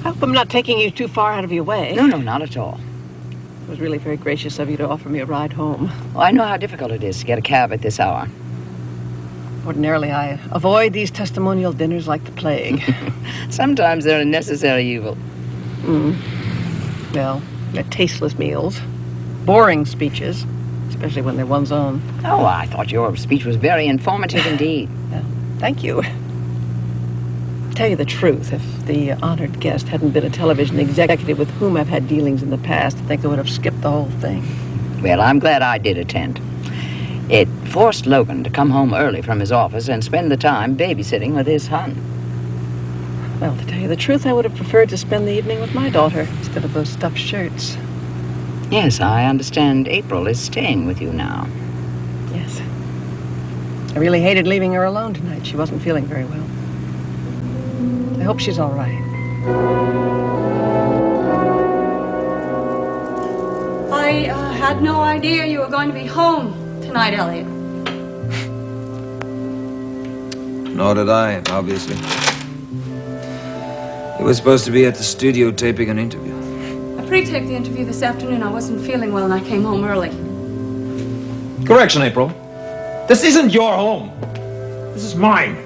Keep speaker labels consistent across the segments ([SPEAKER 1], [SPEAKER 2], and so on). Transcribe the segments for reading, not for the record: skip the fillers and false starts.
[SPEAKER 1] I hope I'm not taking you too far out of your way.
[SPEAKER 2] No, not at all.
[SPEAKER 1] It was really very gracious of you to offer me a ride home.
[SPEAKER 2] Well, I know how difficult it is to get a cab at this hour.
[SPEAKER 1] Ordinarily, I avoid these testimonial dinners like the plague.
[SPEAKER 2] Sometimes they're a necessary evil.
[SPEAKER 1] Well, they're tasteless meals, boring speeches, especially when they're one's own.
[SPEAKER 2] Oh, I thought your speech was very informative indeed.
[SPEAKER 1] Well, thank you. To tell you the truth, if the honored guest hadn't been a television executive with whom I've had dealings in the past, I think I would have skipped the whole thing.
[SPEAKER 2] Well, I'm glad I did attend. It forced Logan to come home early from his office and spend the time babysitting with his son.
[SPEAKER 1] Well, to tell you the truth, I would have preferred to spend the evening with my daughter instead of those stuffed shirts.
[SPEAKER 2] Yes, I understand April is staying with you now.
[SPEAKER 1] Yes. I really hated leaving her alone tonight. She wasn't feeling very well. I hope she's all right.
[SPEAKER 3] I had no idea you were going to be home tonight, Elliot.
[SPEAKER 4] Nor did I, obviously. He was supposed to be at the studio taping an interview.
[SPEAKER 3] I pre-taped the interview this afternoon. I wasn't feeling well and I came home early.
[SPEAKER 5] Correction, April. This isn't your home. This is mine.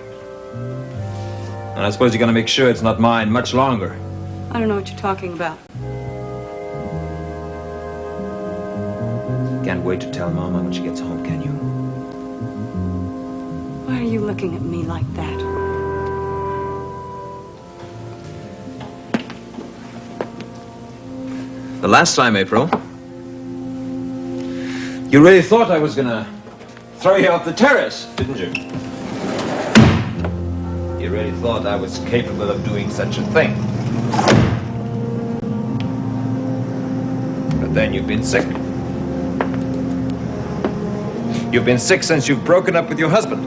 [SPEAKER 5] And I suppose you're going to make sure it's not mine much longer.
[SPEAKER 3] I don't know what you're talking about.
[SPEAKER 4] Can't wait to tell Mama when she gets home, can you?
[SPEAKER 3] Why are you looking at me like that?
[SPEAKER 4] The last time, April, you really thought I was gonna throw you off the terrace, didn't you? You really thought I was capable of doing such a thing. But then you've been sick. You've been sick since you've broken up with your husband.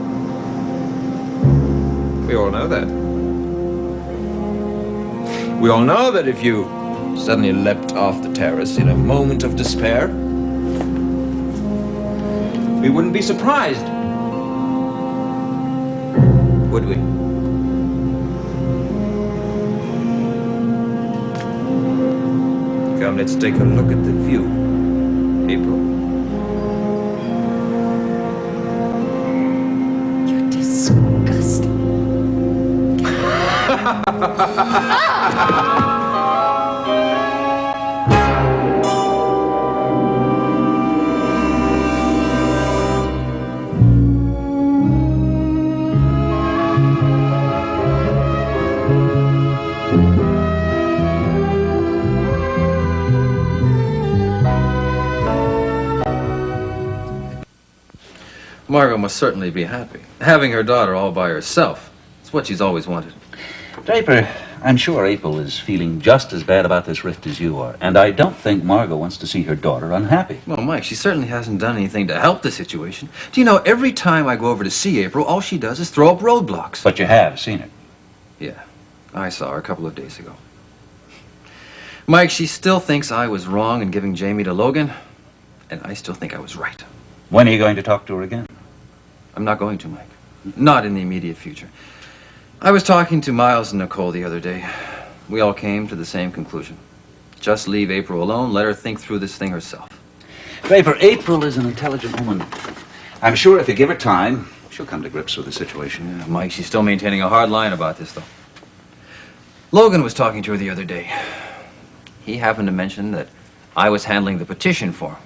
[SPEAKER 4] We all know that. We all know that if you suddenly leapt off the terrace in a moment of despair, we wouldn't be surprised, would we? Come, let's take a look at the view, April.
[SPEAKER 3] You're disgusting.
[SPEAKER 6] Margo must certainly be happy. Having her daughter all by herself. It's what she's always wanted.
[SPEAKER 7] Draper, I'm sure April is feeling just as bad about this rift as you are. And I don't think Margo wants to see her daughter unhappy.
[SPEAKER 6] Well, Mike, she certainly hasn't done anything to help the situation. Do you know, every time I go over to see April, all she does is throw up roadblocks.
[SPEAKER 7] But you have seen her.
[SPEAKER 6] Yeah, I saw her a couple of days ago. Mike, she still thinks I was wrong in giving Jaimey to Logan, and I still think I was right.
[SPEAKER 7] When are you going to talk to her again?
[SPEAKER 6] I'm not going to, Mike. Not in the immediate future. I was talking to Miles and Nicole the other day. We all came to the same conclusion. Just leave April alone, let her think through this thing herself.
[SPEAKER 7] Draper, April is an intelligent woman. I'm sure if you give her time, she'll come to grips with the situation.
[SPEAKER 6] Yeah, Mike, she's still maintaining a hard line about this, though. Logan was talking to her the other day. He happened to mention that I was handling the petition for him.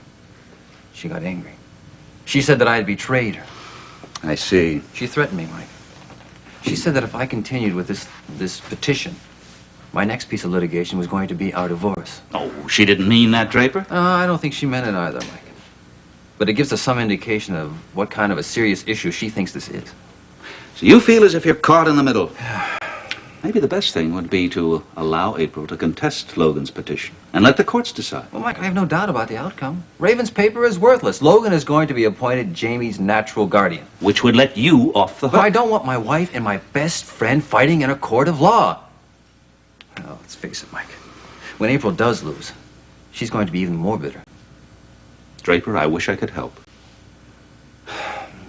[SPEAKER 6] She got angry. She said that I had betrayed her.
[SPEAKER 7] I see.
[SPEAKER 6] She threatened me, Mike. She said that if I continued with this petition, my next piece of litigation was going to be our divorce.
[SPEAKER 7] Oh, she didn't mean that, Draper?
[SPEAKER 6] I don't think she meant it either, Mike. But it gives us some indication of what kind of a serious issue she thinks this is.
[SPEAKER 7] So you feel as if you're caught in the middle. Maybe the best thing would be to allow April to contest Logan's petition and let the courts decide.
[SPEAKER 6] Well, Mike, I have no doubt about the outcome. Raven's paper is worthless. Logan is going to be appointed Jaimey's natural guardian.
[SPEAKER 7] Which would let you off the hook.
[SPEAKER 6] But I don't want my wife and my best friend fighting in a court of law. Well, let's face it, Mike. When April does lose, she's going to be even more bitter.
[SPEAKER 7] Draper, I wish I could help.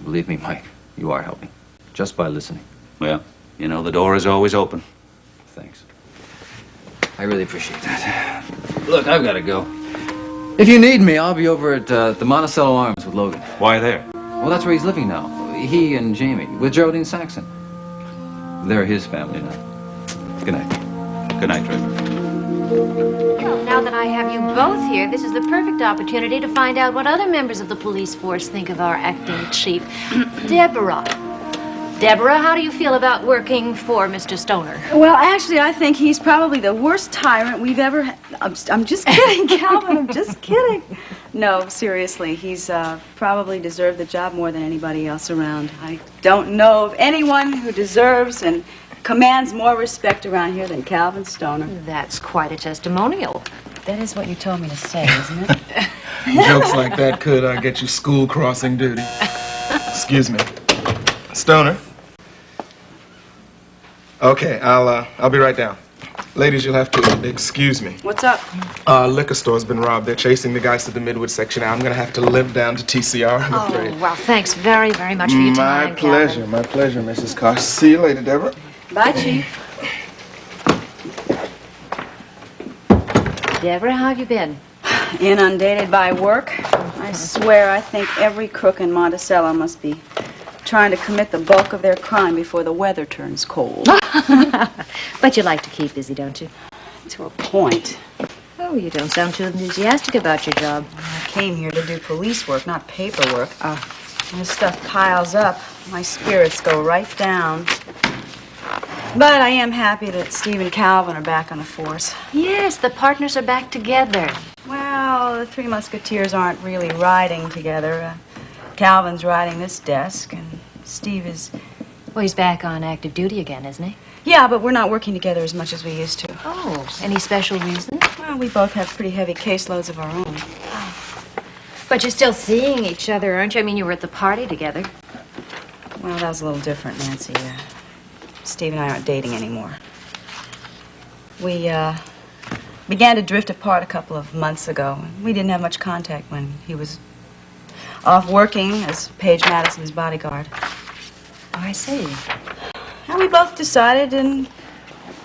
[SPEAKER 6] Believe me, Mike, you are helping. Just by listening.
[SPEAKER 7] Well, you know, the door is always open.
[SPEAKER 6] Thanks. I really appreciate that. Look, I've got to go. If you need me, I'll be over at the Monticello Arms with Logan.
[SPEAKER 5] Why there?
[SPEAKER 6] Well, that's where he's living now. He and Jaimey, with Geraldine Saxon. They're his family now. Good night.
[SPEAKER 7] Good night, Trevor.
[SPEAKER 8] Well, now that I have you both here, this is the perfect opportunity to find out what other members of the police force think of our acting chief, Deborah. Deborah, how do you feel about working for Mr. Stoner?
[SPEAKER 3] Well, actually, I think he's probably the worst tyrant we've ever had. I'm just kidding, Calvin. I'm just kidding. No, seriously, he's probably deserved the job more than anybody else around. I don't know of anyone who deserves and commands more respect around here than Calvin Stoner.
[SPEAKER 8] That's quite a testimonial.
[SPEAKER 3] That is what you told me to say, isn't it?
[SPEAKER 9] Jokes like that could get you school crossing duty. Excuse me. Stoner. Okay, I'll be right down. Ladies, you'll have to excuse me.
[SPEAKER 3] What's up?
[SPEAKER 9] Liquor store's been robbed. They're chasing the guys to the Midwood section now. I'm gonna have to limp down to TCR, I'm afraid.
[SPEAKER 8] Oh, well, thanks very, very much for your time,
[SPEAKER 9] My pleasure, Mrs. Carr. See you later, Deborah.
[SPEAKER 3] Bye, Chief.
[SPEAKER 8] Deborah, how have you been?
[SPEAKER 3] Inundated by work. I swear I think every crook in Monticello must be trying to commit the bulk of their crime before the weather turns cold.
[SPEAKER 8] But you like to keep busy, don't you?
[SPEAKER 3] To a point.
[SPEAKER 8] Oh, you don't sound too enthusiastic about your job.
[SPEAKER 3] I came here to do police work, not paperwork. When this stuff piles up, my spirits go right down. But I am happy that Steve and Calvin are back on the force.
[SPEAKER 8] Yes, the partners are back together.
[SPEAKER 3] Well, the Three Musketeers aren't really riding together. Calvin's riding this desk, and Steve is...
[SPEAKER 8] Well, he's back on active duty again, isn't he?
[SPEAKER 3] Yeah, but we're not working together as much as we used to.
[SPEAKER 8] Oh, any special reason?
[SPEAKER 3] Well, we both have pretty heavy caseloads of our own.
[SPEAKER 8] But you're still seeing each other, aren't you? I mean, you were at the party together.
[SPEAKER 3] Well, that was a little different, Nancy. Steve and I aren't dating anymore. We began to drift apart a couple of months ago. We didn't have much contact when he was off working as Paige Madison's bodyguard.
[SPEAKER 8] Oh, I see.
[SPEAKER 3] And we both decided, and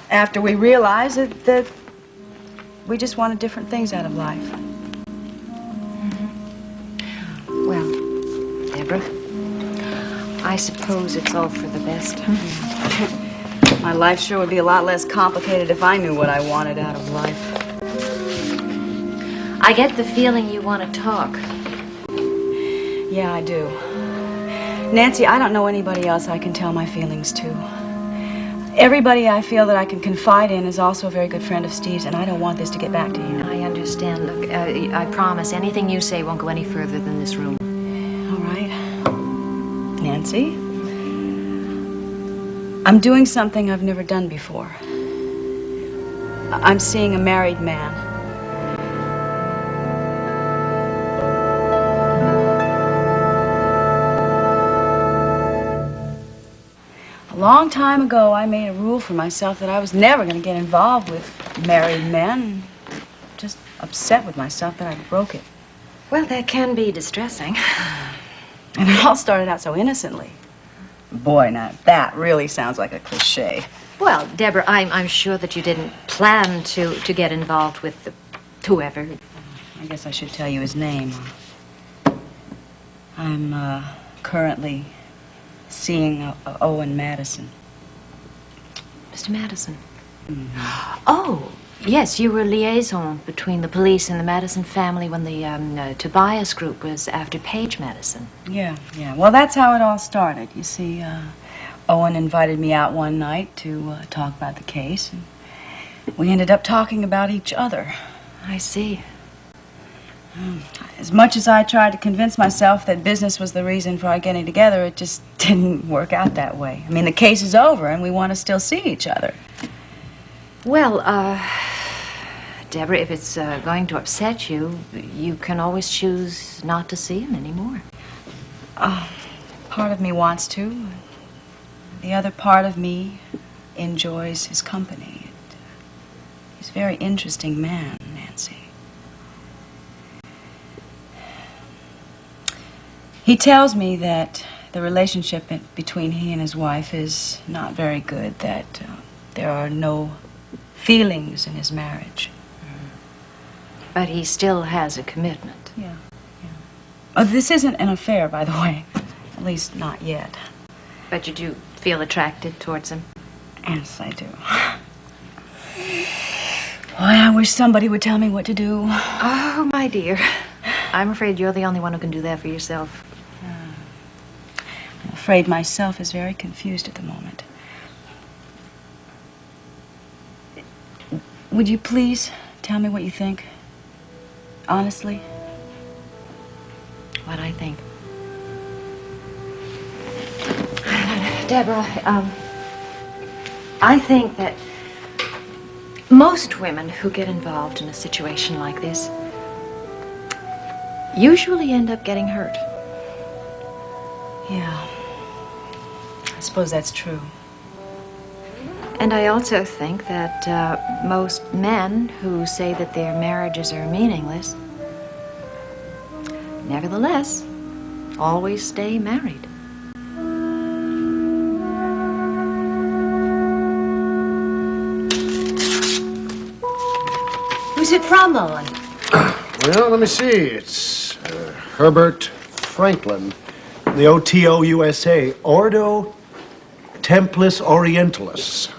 [SPEAKER 3] after we realized that we just wanted different things out of life.
[SPEAKER 8] Well, Deborah, I suppose it's all for the best.
[SPEAKER 3] My life sure would be a lot less complicated if I knew what I wanted out of life.
[SPEAKER 8] I get the feeling you want to talk.
[SPEAKER 3] Yeah, I do. Nancy, I don't know anybody else I can tell my feelings to. Everybody I feel that I can confide in is also a very good friend of Steve's, and I don't want this to get back to him.
[SPEAKER 8] I understand. Look, I promise anything you say won't go any further than this room.
[SPEAKER 3] All right. Nancy, I'm doing something I've never done before. I'm seeing a married man. A long time ago, I made a rule for myself that I was never going to get involved with married men. Just upset with myself that I broke it.
[SPEAKER 8] Well, that can be distressing.
[SPEAKER 3] And it all started out so innocently. Boy, now that really sounds like a cliche.
[SPEAKER 8] Well, Deborah, I'm sure that you didn't plan to get involved with whoever.
[SPEAKER 3] I guess I should tell you his name. I'm currently seeing Owen Madison.
[SPEAKER 8] Mr. Madison.
[SPEAKER 3] Mm-hmm.
[SPEAKER 8] Oh, yes, you were liaison between the police and the Madison family when the Tobias group was after Paige Madison.
[SPEAKER 3] Yeah. Well, that's how it all started. You see, Owen invited me out one night to talk about the case, and we ended up talking about each other.
[SPEAKER 8] I see.
[SPEAKER 3] As much as I tried to convince myself that business was the reason for our getting together, it just didn't work out that way. I mean, the case is over, and we want to still see each other.
[SPEAKER 8] Well, Deborah, if it's going to upset you, you can always choose not to see him anymore.
[SPEAKER 3] Part of me wants to. The other part of me enjoys his company. He's a very interesting man, Nancy. He tells me that the relationship between he and his wife is not very good, that there are no feelings in his marriage.
[SPEAKER 8] But he still has a commitment.
[SPEAKER 3] Yeah. Oh, this isn't an affair, by the way. At least not yet.
[SPEAKER 8] But you do feel attracted towards him?
[SPEAKER 3] Yes, I do. Boy, I wish somebody would tell me what to do.
[SPEAKER 8] Oh, my dear. I'm afraid you're the only one who can do that for yourself.
[SPEAKER 3] I'm afraid myself is very confused at the moment. Would you please tell me what you think? Honestly?
[SPEAKER 8] What I think. Deborah, I think that most women who get involved in a situation like this usually end up getting hurt.
[SPEAKER 3] Yeah. I suppose that's true.
[SPEAKER 8] And I also think that most men who say that their marriages are meaningless, nevertheless, always stay married.
[SPEAKER 10] Who's it from, Owen?
[SPEAKER 11] Well, let me see. It's Herbert Franklin, the OTO USA, Ordo Templis Orientalis.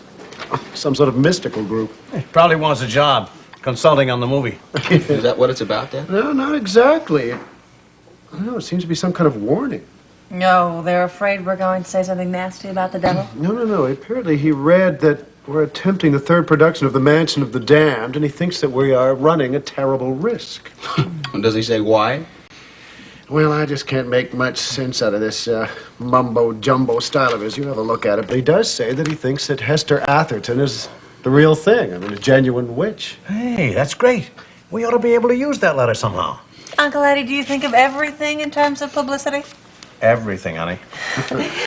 [SPEAKER 11] Some sort of mystical group.
[SPEAKER 12] He probably wants a job, consulting on the movie.
[SPEAKER 13] Is that what it's about, then?
[SPEAKER 11] No, not exactly. No, it seems to be some kind of warning.
[SPEAKER 10] No, they're afraid we're going to say something nasty about the devil?
[SPEAKER 11] No. Apparently he read that we're attempting the third production of The Mansion of the Damned, and he thinks that we are running a terrible risk.
[SPEAKER 13] And does he say why?
[SPEAKER 11] Well, I just can't make much sense out of this mumbo-jumbo style of his. You have a look at it. But he does say that he thinks that Hester Atherton is the real thing. I mean, a genuine witch.
[SPEAKER 12] Hey, that's great. We ought to be able to use that letter somehow.
[SPEAKER 10] Uncle Eddie, do you think of everything in terms of publicity?
[SPEAKER 12] Everything, honey.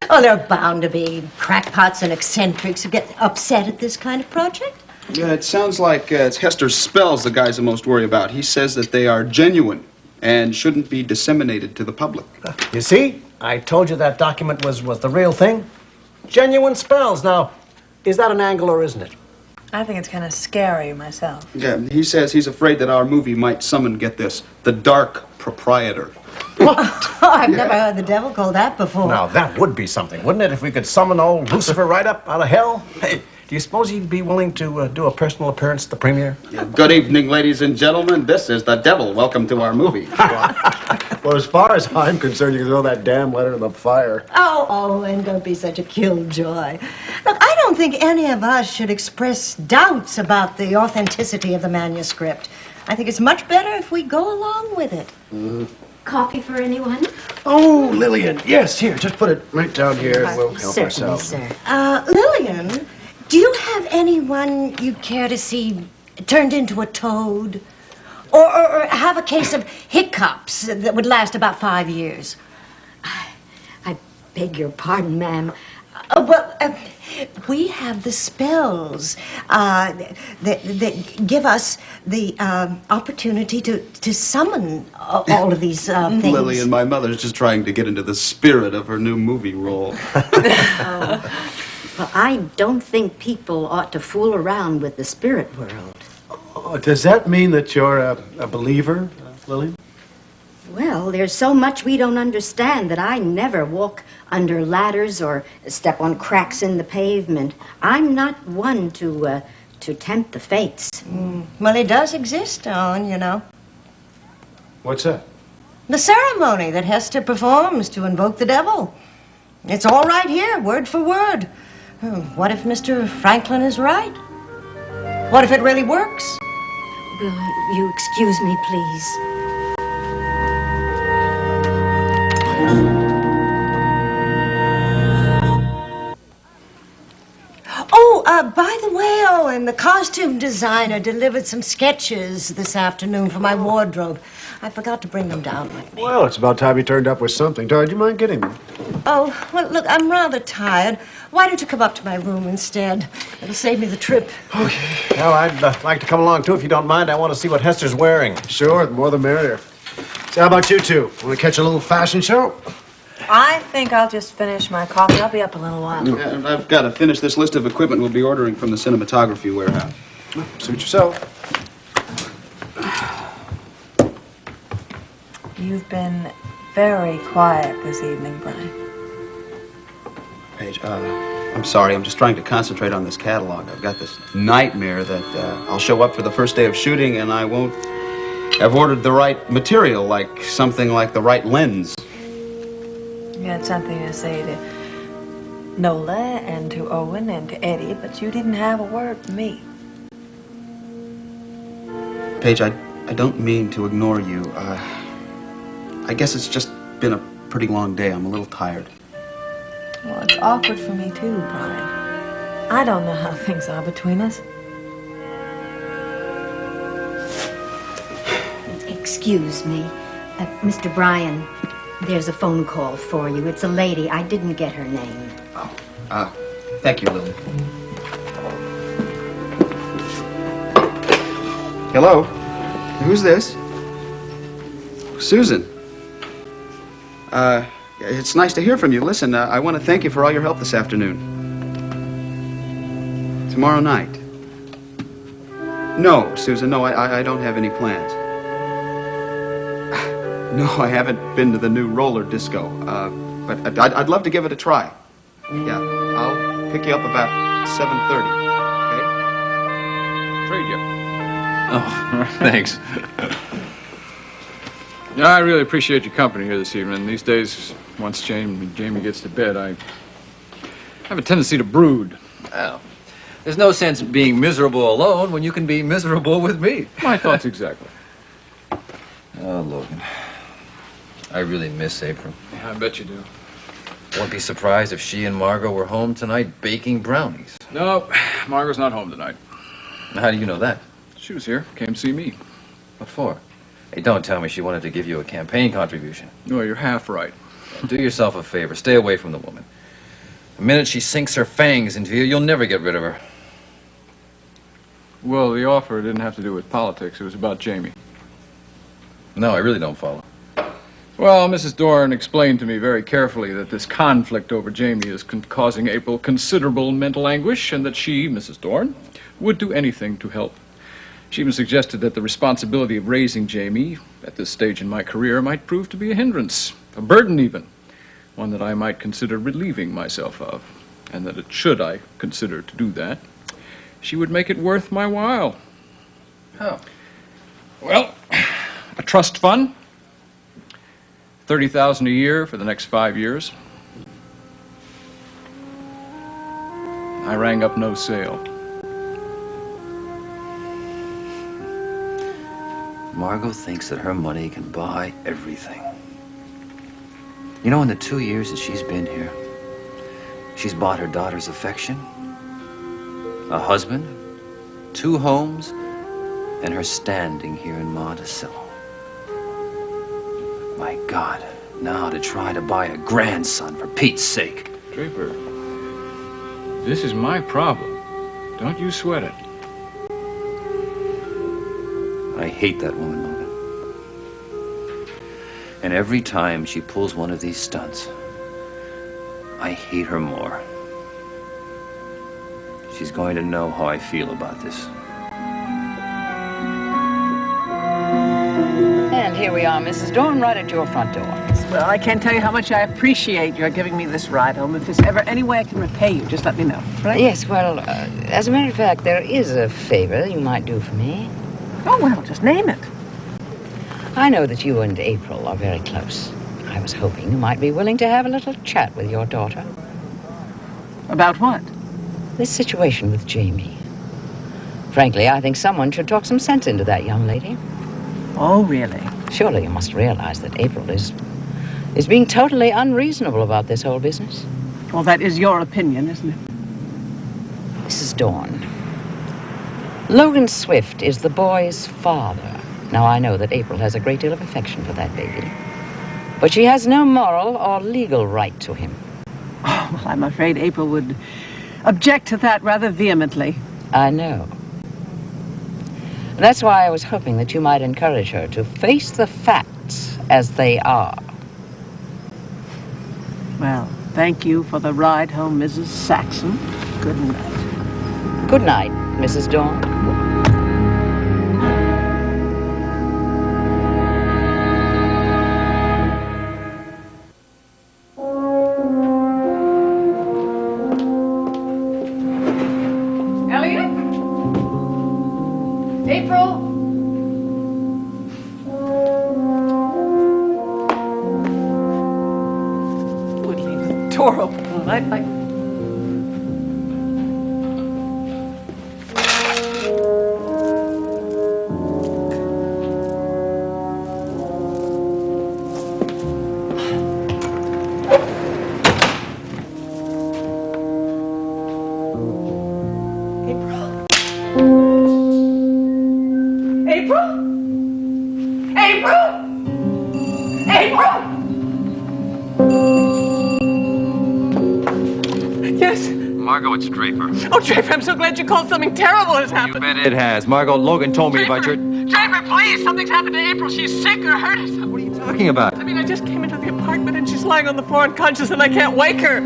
[SPEAKER 10] Oh, there are bound to be crackpots and eccentrics who get upset at this kind of project.
[SPEAKER 13] Yeah, it sounds like it's Hester's spells the guys are most worried about. He says that they are genuine and shouldn't be disseminated to the public.
[SPEAKER 12] You see? I told you that document was the real thing. Genuine spells. Now, is that an angle or isn't it?
[SPEAKER 10] I think it's kind of scary myself.
[SPEAKER 13] Yeah, he says he's afraid that our movie might summon, get this, the Dark Proprietor.
[SPEAKER 10] Oh, I've never heard the devil call that before.
[SPEAKER 12] Now, that would be something, wouldn't it, if we could summon old Lucifer right up out of hell? Hey, do you suppose he'd be willing to do a personal appearance at the premiere?
[SPEAKER 13] Yeah, good evening, ladies and gentlemen. This is the devil. Welcome to our movie.
[SPEAKER 11] Well, as far as I'm concerned, you can throw that damn letter in the fire.
[SPEAKER 10] Oh, Owen, don't be such a killjoy. Look, I don't think any of us should express doubts about the authenticity of the manuscript. I think it's much better if we go along with it.
[SPEAKER 11] Mm-hmm.
[SPEAKER 8] Coffee for anyone?
[SPEAKER 11] Oh, Lillian, yes, here, just put it right down here and we'll help
[SPEAKER 10] Certainly,
[SPEAKER 11] ourselves.
[SPEAKER 10] sir. Lillian, do you have anyone you'd care to see turned into a toad? Or have a case of hiccups that would last about 5 years? I beg your pardon, ma'am. We have the spells that give us the opportunity to summon all of these things.
[SPEAKER 13] Lillian, my mother's just trying to get into the spirit of her new movie role.
[SPEAKER 14] Well, I don't think people ought to fool around with the spirit world.
[SPEAKER 11] Oh, does that mean that you're a believer, Lillian?
[SPEAKER 14] Well, there's so much we don't understand that I never walk under ladders or step on cracks in the pavement. I'm not one to tempt the fates.
[SPEAKER 10] Well, it does exist, Owen, you know.
[SPEAKER 11] What's that?
[SPEAKER 10] The ceremony that Hester performs to invoke the devil. It's all right here, word for word. What if Mr. Franklin is right? What if it really works?
[SPEAKER 14] Will you excuse me, please?
[SPEAKER 10] Oh, by the way, Owen, the costume designer delivered some sketches this afternoon for my wardrobe. I forgot to bring them down with me.
[SPEAKER 11] Well, it's about time you turned up with something. Dora, do you mind getting them?
[SPEAKER 10] Oh, well, look, I'm rather tired. Why don't you come up to my room instead? It'll save me the trip.
[SPEAKER 12] Okay. Well, I'd like to come along, too, if you don't mind. I want to see what Hester's wearing.
[SPEAKER 11] Sure, the more the merrier. So how about you two? Want to catch a little fashion show?
[SPEAKER 10] I think I'll just finish my coffee. I'll be up a little while.
[SPEAKER 13] Yeah, and I've got to finish this list of equipment we'll be ordering from the cinematography warehouse.
[SPEAKER 11] Suit yourself.
[SPEAKER 15] You've been very quiet this evening, Brian.
[SPEAKER 13] Paige, I'm sorry. I'm just trying to concentrate on this catalog. I've got this nightmare that I'll show up for the first day of shooting and I won't have ordered the right material, like something like the right lens.
[SPEAKER 15] You had something to say to Nola and to Owen and to Eddie, but you didn't have a word for me.
[SPEAKER 13] Paige, I don't mean to ignore you. I guess it's just been a pretty long day. I'm a little tired.
[SPEAKER 15] Well, it's awkward for me too, Brian. I don't know how things are between us.
[SPEAKER 14] Excuse me. Mr. Bryan, there's a phone call for you. It's a lady. I didn't get her name.
[SPEAKER 13] Oh, thank you, Lily. Hello? Who's this? Susan. It's nice to hear from you. Listen, I want to thank you for all your help this afternoon. Tomorrow night. No, Susan, no, I don't have any plans. No, I haven't been to the new roller disco, but I'd love to give it a try. Yeah, I'll pick you up about 7:30, okay?
[SPEAKER 16] Trade you. Oh, thanks. Yeah, I really appreciate your company here this evening. These days, once Jaimey gets to bed, I have a tendency to brood.
[SPEAKER 6] Well, there's no sense in being miserable alone when you can be miserable with me.
[SPEAKER 16] My thoughts exactly.
[SPEAKER 6] Oh, Logan. I really miss April.
[SPEAKER 16] Yeah, I bet you do.
[SPEAKER 6] Wouldn't be surprised if she and Margo were home tonight baking brownies.
[SPEAKER 16] No, Margo's not home tonight.
[SPEAKER 6] How do you know that?
[SPEAKER 16] She was here, came to see me.
[SPEAKER 6] What for? Hey, don't tell me she wanted to give you a campaign contribution.
[SPEAKER 16] No, you're half right.
[SPEAKER 6] Do yourself a favor. Stay away from the woman. The minute she sinks her fangs into you, you'll never get rid of her.
[SPEAKER 16] Well, the offer didn't have to do with politics. It was about Jaimey.
[SPEAKER 6] No, I really don't follow.
[SPEAKER 16] Well, Mrs. Dorn explained to me very carefully that this conflict over Jaimey is causing April considerable mental anguish, and that she, Mrs. Dorn, would do anything to help. She even suggested that the responsibility of raising Jaimey at this stage in my career might prove to be a hindrance, a burden even, one that I might consider relieving myself of, and that should I consider to do that, she would make it worth my while.
[SPEAKER 6] How?
[SPEAKER 16] Well, a trust fund, $30,000 a year for the next 5 years. I rang up no sale.
[SPEAKER 6] Margo thinks that her money can buy everything. You know, in the 2 years that she's been here, she's bought her daughter's affection, a husband, 2 homes, and her standing here in Monticello. My God, now to try to buy a grandson, for Pete's sake.
[SPEAKER 16] Draper, this is my problem. Don't you sweat it.
[SPEAKER 6] I hate that woman, Logan. And every time she pulls one of these stunts, I hate her more. She's going to know how I feel about this.
[SPEAKER 2] And here we are, Mrs. Dorn, right at your front door.
[SPEAKER 1] Well, I can't tell you how much I appreciate your giving me this ride home. If there's ever any way I can repay you, just let me know. Right?
[SPEAKER 2] Yes, well, as a matter of fact, there is a favor you might do for me.
[SPEAKER 1] Oh, well, just name it.
[SPEAKER 2] I know that you and April are very close. I was hoping you might be willing to have a little chat with your daughter.
[SPEAKER 1] About what?
[SPEAKER 2] This situation with Jaimey. Frankly, I think someone should talk some sense into that young lady.
[SPEAKER 1] Oh, really?
[SPEAKER 2] Surely you must realize that April is being totally unreasonable about this whole business.
[SPEAKER 1] Well, that is your opinion, isn't it?
[SPEAKER 2] Mrs. Dorn, Logan Swift is the boy's father. Now, I know that April has a great deal of affection for that baby, but she has no moral or legal right to him.
[SPEAKER 1] Oh, well, I'm afraid April would object to that rather vehemently.
[SPEAKER 2] I know. That's why I was hoping that you might encourage her to face the facts as they are.
[SPEAKER 1] Well, thank you for the ride home, Mrs. Saxon. Good night.
[SPEAKER 2] Good night. Mrs. Dawn?
[SPEAKER 1] Elliot? April? Would leave the door open all night like...
[SPEAKER 6] Margo, it's Draper.
[SPEAKER 1] Oh, Draper, I'm so glad you called. Something terrible has happened.
[SPEAKER 6] You bet it has. Margo, Logan told me about your...
[SPEAKER 1] Draper, please! Something's happened to April. She's sick or hurt or something.
[SPEAKER 6] What are you talking about?
[SPEAKER 1] I mean, I just came into the apartment and she's lying on the floor unconscious and I can't wake her.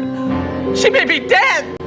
[SPEAKER 1] She may be dead.